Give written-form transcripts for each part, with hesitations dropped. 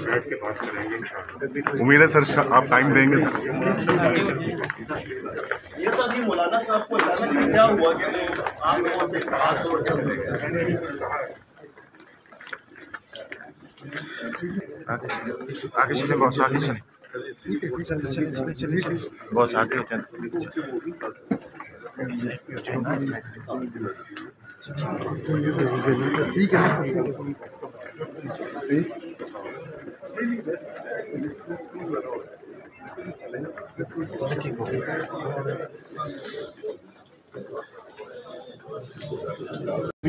बैठ के बात करेंगे इंशाअल्लाह। उम्मीद है सर आप टाइम देंगे। ये सब ही मौलाना साहब को अचानक क्या हुआ कि वो आप लोगों से हाथ जोड़ के चले गए? आगे चले बॉस, आगे चले बॉस, आगे चले। ठीक है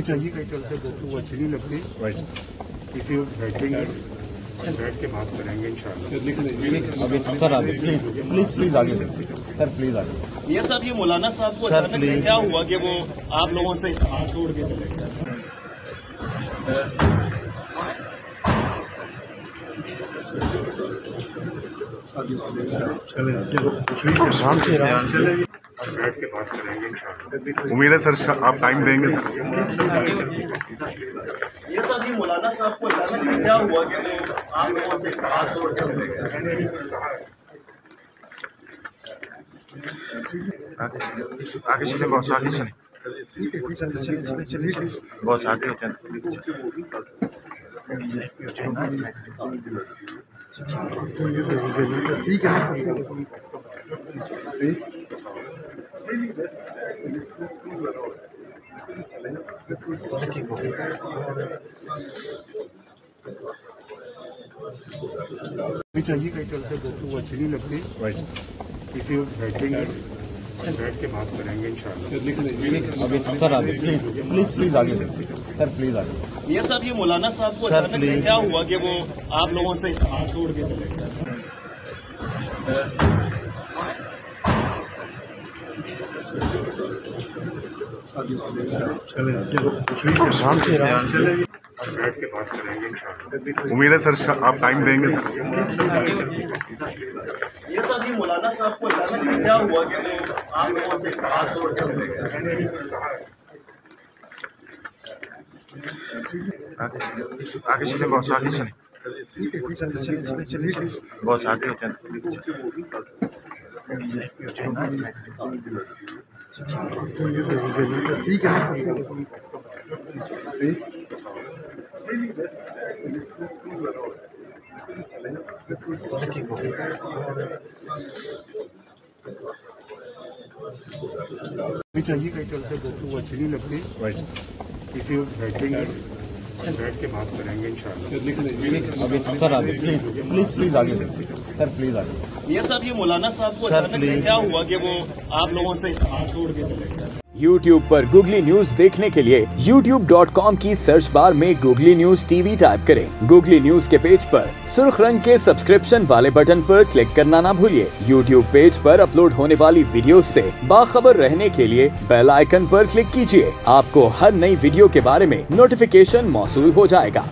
चाहिए कहीं चलते दोस्तों वो अच्छी नहीं लगती। किसी बैठेंगे बैठ के बात करेंगे इंशाअल्लाह। सर आगे प्लीज आगे सर प्लीज आगे। ये सब ही मौलाना साहब को अचानक क्या हुआ कि वो आप लोगों से हाथ जोड़ के चले गए? बैठ के बात करेंगे इंशाअल्लाह। उम्मीद है सर आप टाइम देंगे। ये सब ही मौलाना साहब को अचानक क्या हुआ कि वो आप लोगों से हाथ जोड़ के चले गए? आगे चले बॉस, आगे चले बॉस, आगे चले। ठीक है चाहिए कहीं चलते दोस्तों वो अच्छी नहीं लगती। किसी बैठेंगे बैठ के बात करेंगे इंशाअल्लाह। सर आगे प्लीज आगे सर प्लीज आगे। ये सब ही मौलाना साहब को अचानक क्या हुआ कि वो आप लोगों से हाथ जोड़ के चले गए? बैठ के बात करेंगे इंशाअल्लाह। उम्मीद है सर आप टाइम देंगे। ये सब ही मौलाना साहब को अचानक क्या हुआ कि वो आप लोगों से हाथ जोड़ के चले गए? आगे चले बॉस, आगे चले बॉस, आगे चले। ठीक है चाहिए कहीं चलते दोस्तों वो अच्छी नहीं लगती। किसी बैठेंगे बैठ के बात करेंगे इंशाअल्लाह। सर आगे प्लीज आगे सर प्लीज आगे। ये सब ही मौलाना साहब को अचानक क्या हुआ कि वो आप लोगों से हाथ जोड़ के चले गए? YouTube पर गूगली न्यूज देखने के लिए youtube.com की सर्च बार में गूगली न्यूज टीवी टाइप करें। गूगली न्यूज के पेज पर सुर्ख रंग के सब्सक्रिप्शन वाले बटन पर क्लिक करना ना भूलिए। YouTube पेज पर अपलोड होने वाली वीडियोस से बाखबर रहने के लिए बेल आइकन पर क्लिक कीजिए। आपको हर नई वीडियो के बारे में नोटिफिकेशन मौसूल हो जाएगा।